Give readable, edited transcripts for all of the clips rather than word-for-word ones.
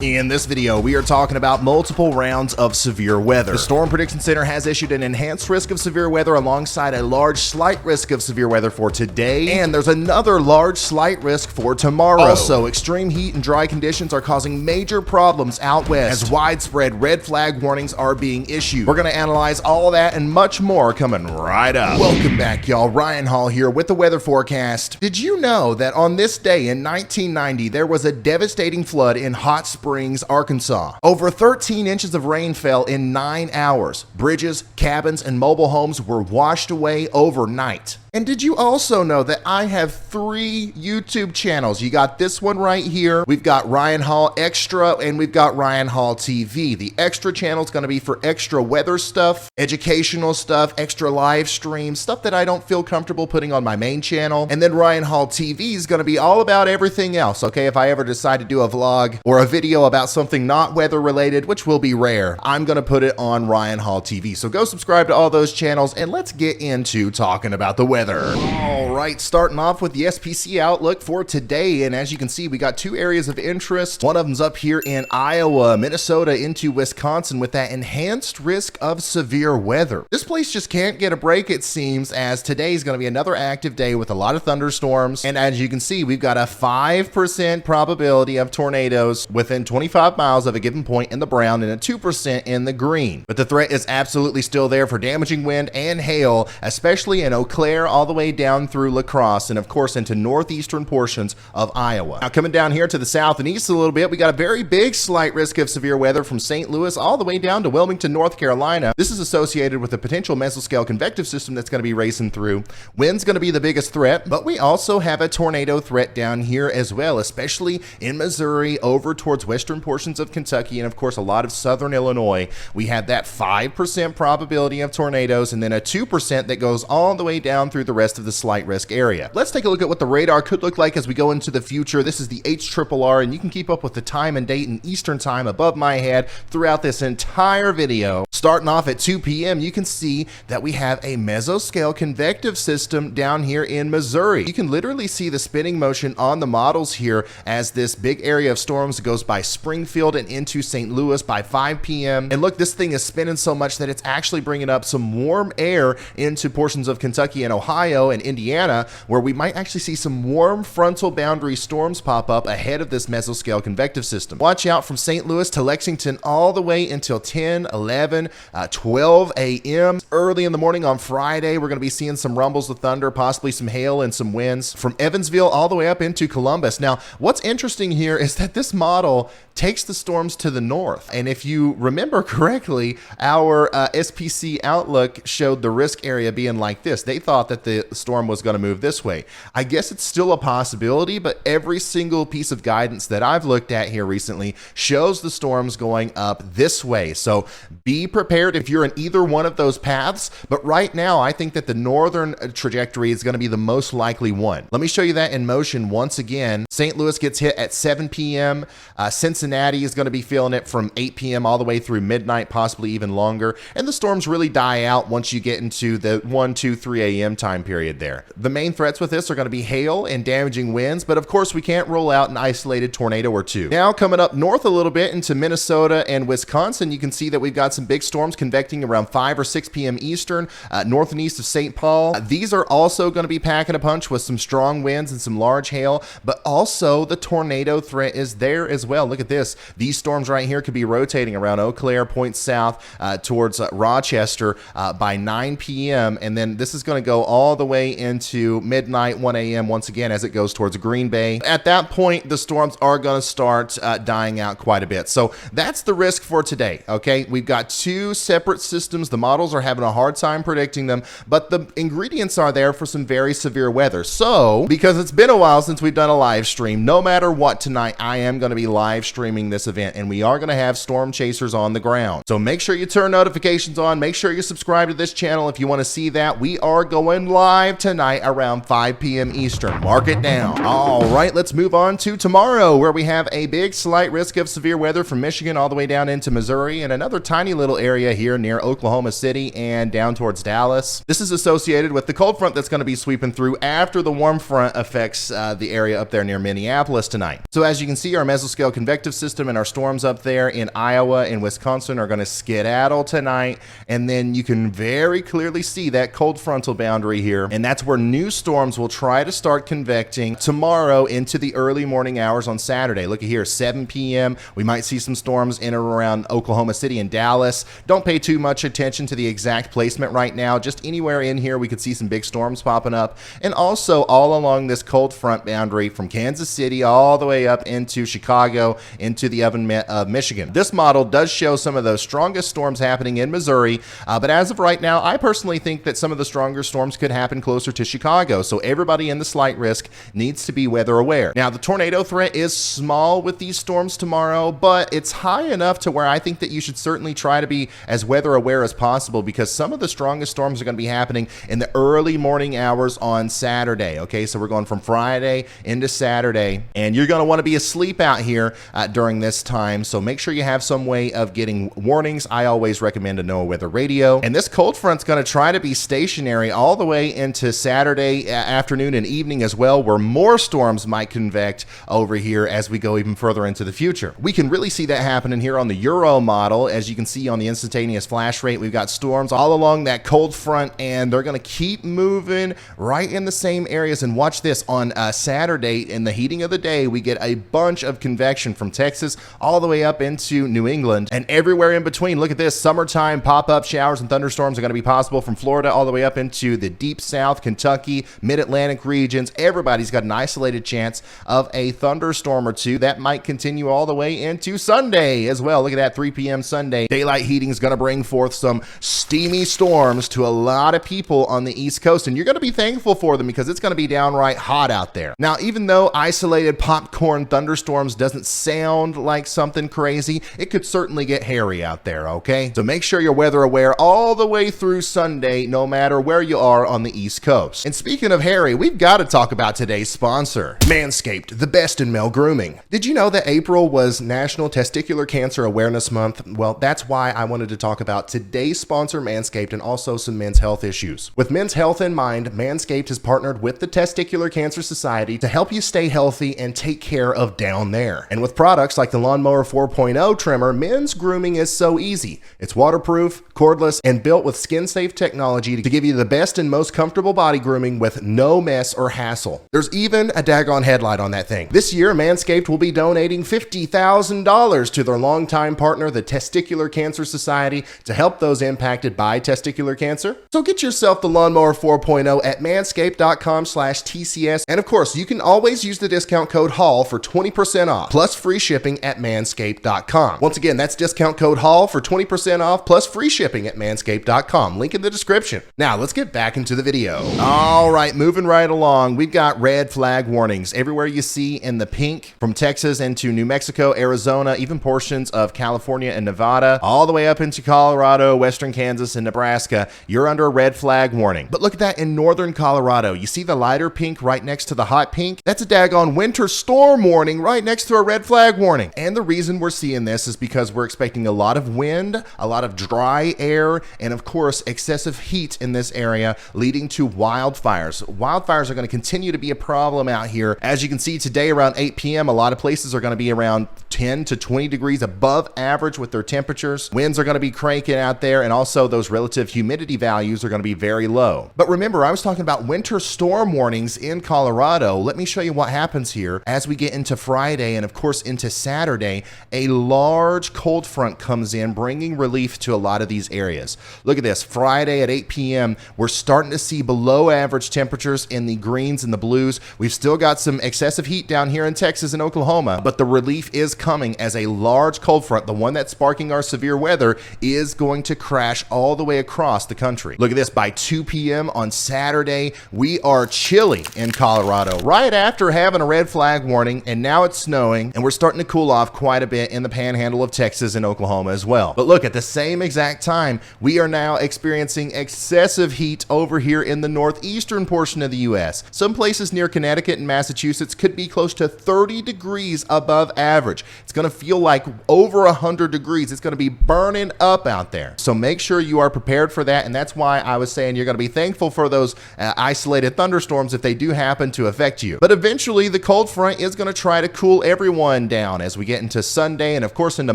In this video, we are talking about multiple rounds of severe weather. The Storm Prediction Center has issued an enhanced risk of severe weather alongside a large slight risk of severe weather for today, and there's another large slight risk for tomorrow. Also, extreme heat and dry conditions are causing major problems out west as widespread red flag warnings are being issued. We're going to analyze all of that and much more coming right up. Welcome back, y'all. Ryan Hall here with the weather forecast. Did you know that on this day in 1990, there was a devastating flood in Hot Springs, Arkansas? Over 13 inches of rain fell in 9 hours. Bridges, cabins, and mobile homes were washed away overnight. And did you also know that I have 3 YouTube channels? You got this one right here. We've got Ryan Hall Extra, and we've got Ryan Hall TV. The Extra channel is going to be for extra weather stuff, educational stuff, extra live streams, stuff that I don't feel comfortable putting on my main channel. And then Ryan Hall TV is going to be all about everything else, okay? If I ever decide to do a vlog or a video about something not weather related, which will be rare, I'm going to put it on Ryan Hall TV. So go subscribe to all those channels, and let's get into talking about the weather. All right, starting off with the SPC outlook for today, and as you can see, we got 2 areas of interest. One of them's up here in Iowa, Minnesota into Wisconsin with that enhanced risk of severe weather. This place just can't get a break, it seems, as today is going to be another active day with a lot of thunderstorms, and as you can see, we've got a 5% probability of tornadoes within 25 miles of a given point in the brown and a 2% in the green. But the threat is absolutely still there for damaging wind and hail, especially in Eau Claire all the way down through La Crosse and of course into northeastern portions of Iowa. Now coming down here to the south and east a little bit, we got a very big slight risk of severe weather from St. Louis all the way down to Wilmington, North Carolina. This is associated with a potential mesoscale convective system that's going to be racing through. Wind's going to be the biggest threat, but we also have a tornado threat down here as well, especially in Missouri over towards western portions of Kentucky and of course a lot of southern Illinois. We have that 5% probability of tornadoes and then a 2% that goes all the way down through the rest of the slight risk area. Let's take a look at what the radar could look like as we go into the future. This is the HRRR, and you can keep up with the time and date and Eastern time above my head throughout this entire video. Starting off at 2 p.m., you can see that we have a mesoscale convective system down here in Missouri. You can literally see the spinning motion on the models here as this big area of storms goes by Springfield and into St. Louis by 5 p.m. And look, this thing is spinning so much that it's actually bringing up some warm air into portions of Kentucky and Ohio and Indiana, where we might actually see some warm frontal boundary storms pop up ahead of this mesoscale convective system. Watch out from St. Louis to Lexington all the way until 10, 11, 12 a.m. Early in the morning on Friday, we're going to be seeing some rumbles of thunder, possibly some hail and some winds from Evansville all the way up into Columbus. Now, what's interesting here is that this model takes the storms to the north. And if you remember correctly, our SPC outlook showed the risk area being like this. They thought that the storm was going to move this way. I guess it's still a possibility, but every single piece of guidance that I've looked at here recently shows the storms going up this way. So be prepared if you're in either one of those paths. But right now, I think that the northern trajectory is going to be the most likely one. Let me show you that in motion once again. St. Louis gets hit at 7 p.m. Cincinnati is going to be feeling it from 8 p.m. all the way through midnight, possibly even longer. And the storms really die out once you get into the 1, 2, 3 a.m. time period there. The main threats with this are going to be hail and damaging winds, but of course we can't rule out an isolated tornado or two. Now coming up north a little bit into Minnesota and Wisconsin, you can see that we've got some big storms convecting around 5 or 6 p.m. Eastern, north and east of St. Paul. These are also going to be packing a punch with some strong winds and some large hail, but also the tornado threat is there as well. Look at this. These storms right here could be rotating around Eau Claire, points south towards Rochester by 9 p.m. And then this is going to go all the way into midnight, 1 a.m. once again as it goes towards Green Bay. At that point, the storms are going to start dying out quite a bit. So that's the risk for today, okay? We've got 2 separate systems. The models are having a hard time predicting them, but the ingredients are there for some very severe weather. So, because it's been a while since we've done a live stream, no matter what tonight, I am going to be live streaming this event, and we are going to have storm chasers on the ground. So make sure you turn notifications on. Make sure you subscribe to this channel if you want to see that. We are going going live tonight around 5 p.m. Eastern. Mark it down. All right, let's move on to tomorrow, where we have a big slight risk of severe weather from Michigan all the way down into Missouri and another tiny little area here near Oklahoma City and down towards Dallas. This is associated with the cold front that's going to be sweeping through after the warm front affects the area up there near Minneapolis tonight. So as you can see, our mesoscale convective system and our storms up there in Iowa and Wisconsin are going to skedaddle tonight, and then you can very clearly see that cold frontal boundary here, and that's where new storms will try to start convecting tomorrow into the early morning hours on Saturday. Look at here, 7 p.m. We might see some storms in or around Oklahoma City and Dallas. Don't pay too much attention to the exact placement right now. Just anywhere in here we could see some big storms popping up, and also all along this cold front boundary from Kansas City all the way up into Chicago into the oven of Michigan. This model does show some of those strongest storms happening in Missouri, but as of right now, I personally think that some of the stronger storms could happen closer to Chicago, so everybody in the slight risk needs to be weather aware. Now, the tornado threat is small with these storms tomorrow, but it's high enough to where I think that you should certainly try to be as weather aware as possible, because some of the strongest storms are going to be happening in the early morning hours on Saturday. Okay, so we're going from Friday into Saturday, and you're going to want to be asleep out here during this time, so make sure you have some way of getting warnings. I always recommend a NOAA weather radio, and this cold front's going to try to be stationary all the way into Saturday afternoon and evening as well, where more storms might convect over here as we go even further into the future. We can really see that happening here on the Euro model. As you can see on the instantaneous flash rate, we've got storms all along that cold front, and they're going to keep moving right in the same areas. And watch this, on Saturday in the heating of the day, we get a bunch of convection from Texas all the way up into New England and everywhere in between. Look at this, summertime pop-up showers and thunderstorms are going to be possible from Florida all the way up into the deep south, Kentucky, mid-Atlantic regions. Everybody's got an isolated chance of a thunderstorm or two. That might continue all the way into Sunday as well. Look at that, 3 p.m. Sunday. Daylight heating is going to bring forth some steamy storms to a lot of people on the East Coast, and you're going to be thankful for them because it's going to be downright hot out there. Now, even though isolated popcorn thunderstorms doesn't sound like something crazy, it could certainly get hairy out there, okay? So make sure you're weather aware all the way through Sunday, no matter where you are on the East Coast. And speaking of hairy, we've got to talk about today's sponsor, Manscaped, the best in male grooming. Did you know that April was National Testicular Cancer Awareness Month? Well, that's why I wanted to talk about today's sponsor, Manscaped, and also some men's health issues. With men's health in mind, Manscaped has partnered with the Testicular Cancer Society to help you stay healthy and take care of down there. And with products like the Lawnmower 4.0 trimmer, men's grooming is so easy. It's waterproof, cordless, and built with skin-safe technology to give you the best and most comfortable body grooming with no mess or hassle. There's even a daggone headlight on that thing. This year, Manscaped will be donating $50,000 to their longtime partner, the Testicular Cancer Society, to help those impacted by testicular cancer. So get yourself the Lawnmower 4.0 at manscaped.com/TCS. And of course, you can always use the discount code HALL for 20% off, plus free shipping at manscaped.com. Once again, that's discount code HALL for 20% off, plus free shipping at manscaped.com. Link in the description. Now, let's get back into the video. All right, moving right along, we've got red flag warnings everywhere you see in the pink, from Texas into New Mexico, Arizona, even portions of California and Nevada, all the way up into Colorado, western Kansas, and Nebraska. You're under a red flag warning. But look at that in northern Colorado. You see the lighter pink right next to the hot pink? That's a daggone winter storm warning right next to a red flag warning. And the reason we're seeing this is because we're expecting a lot of wind, a lot of dry air, and of course, excessive heat in this area, leading to wildfires. Wildfires are going to continue to be a problem out here. As you can see today around 8 p.m., a lot of places are going to be around 10 to 20 degrees above average with their temperatures. Winds are going to be cranking out there, and also those relative humidity values are going to be very low. But remember, I was talking about winter storm warnings in Colorado. Let me show you what happens here as we get into Friday and of course into Saturday. A large cold front comes in, bringing relief to a lot of these areas. Look at this, Friday at 8 p.m., we're starting to see below average temperatures in the greens and the blues. We've still got some excessive heat down here in Texas and Oklahoma, but the relief is coming as a large cold front, the one that's sparking our severe weather, is going to crash all the way across the country. Look at this, by 2 p.m. on Saturday, we are chilly in Colorado, right after having a red flag warning, and now it's snowing, and we're starting to cool off quite a bit in the panhandle of Texas and Oklahoma as well. But look, at the same exact time, we are now experiencing excessive heat over over here in the northeastern portion of the U.S. Some places near Connecticut and Massachusetts could be close to 30 degrees above average. It's going to feel like over 100 degrees. It's going to be burning up out there. So make sure you are prepared for that, and that's why I was saying you're going to be thankful for those isolated thunderstorms if they do happen to affect you. But eventually, the cold front is going to try to cool everyone down as we get into Sunday and, of course, into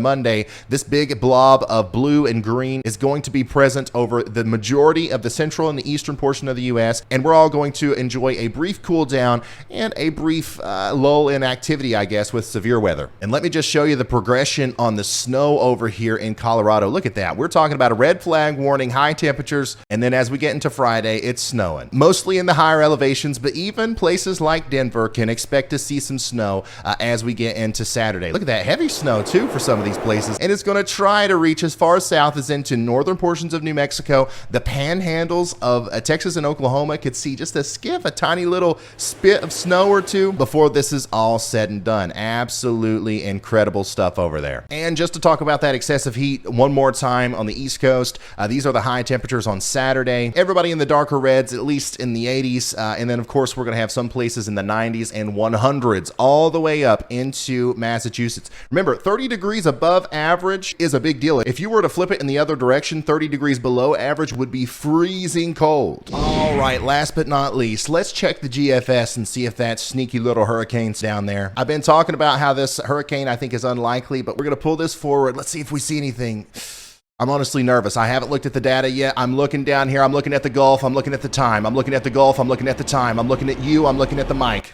Monday. This big blob of blue and green is going to be present over the majority of the central and the eastern portion of the U.S., and we're all going to enjoy a brief cool down and a brief lull in activity, I guess, with severe weather. And let me just show you the progression on the snow over here in Colorado. Look at that. We're talking about a red flag warning, high temperatures, and then as we get into Friday, it's snowing. Mostly in the higher elevations, but even places like Denver can expect to see some snow as we get into Saturday. Look at that heavy snow too for some of these places, and it's going to try to reach as far south as into northern portions of New Mexico. The panhandles of Texas and Oklahoma could see just a skiff, a tiny little spit of snow or two before this is all said and done. Absolutely incredible stuff over there. And just to talk about that excessive heat one more time on the East Coast, these are the high temperatures on Saturday. Everybody in the darker reds, at least in the 80s, and then of course we're going to have some places in the 90s and 100s all the way up into Massachusetts. Remember, 30 degrees above average is a big deal. If you were to flip it in the other direction, 30 degrees below average would be freezing cold. All right, last but not least, let's check the GFS and see if that sneaky little hurricane's down there. I've been talking about how this hurricane I think is unlikely, but we're going to pull this forward. Let's see if we see anything. I'm honestly nervous. I haven't looked at the data yet. I'm looking down here. I'm looking at the Gulf. I'm looking at the time. I'm looking at the Gulf. I'm looking at the time. I'm looking at you. I'm looking at the mic.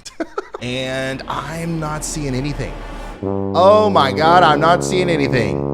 And I'm not seeing anything. Oh my God, I'm not seeing anything.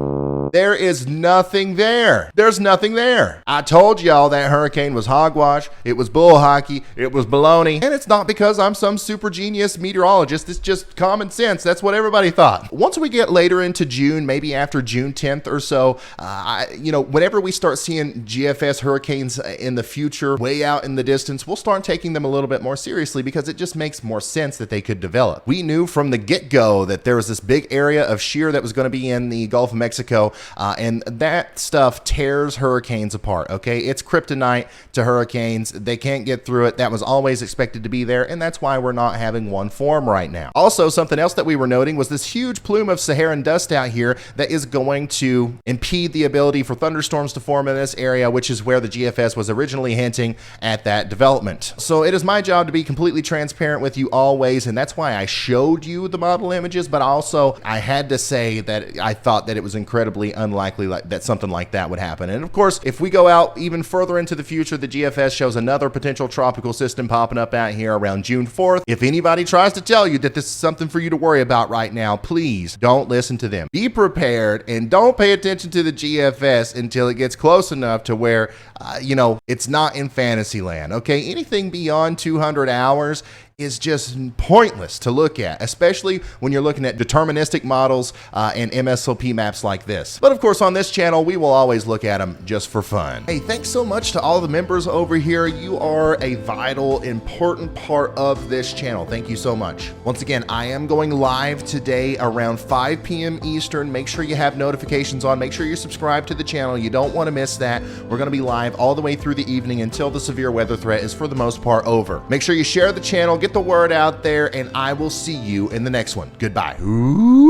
There is nothing there. There's nothing there. I told y'all that hurricane was hogwash. It was bull hockey. It was baloney. And it's not because I'm some super genius meteorologist. It's just common sense. That's what everybody thought. Once we get later into June, maybe after June 10th or so, whenever we start seeing GFS hurricanes in the future, way out in the distance, we'll start taking them a little bit more seriously because it just makes more sense that they could develop. We knew from the get-go that there was this big area of shear that was going to be in the Gulf of Mexico. And that stuff tears hurricanes apart, okay? It's kryptonite to hurricanes. They can't get through it. That was always expected to be there, and that's why we're not having one form right now. Also, something else that we were noting was this huge plume of Saharan dust out here that is going to impede the ability for thunderstorms to form in this area, which is where the GFS was originally hinting at that development. So it is my job to be completely transparent with you always, and that's why I showed you the model images, but also I had to say that I thought that it was incredibly unlikely that something like that would happen. And of course, if we go out even further into the future, the GFS shows another potential tropical system popping up out here around June 4th. If anybody tries to tell you that this is something for you to worry about right now, please don't listen to them. Be prepared and don't pay attention to the GFS until it gets close enough to where, it's not in fantasy land, okay? Anything beyond 200 hours is just pointless to look at, especially when you're looking at deterministic models and MSLP maps like this. But of course, on this channel, we will always look at them just for fun. Hey, thanks so much to all the members over here. You are a vital, important part of this channel. Thank you so much. Once again, I am going live today around 5 p.m. Eastern. Make sure you have notifications on. Make sure you're subscribed to the channel. You don't want to miss that. We're going to be live all the way through the evening until the severe weather threat is for the most part over. Make sure you share the channel, get the word out there, and I will see you in the next one. Goodbye. Ooh.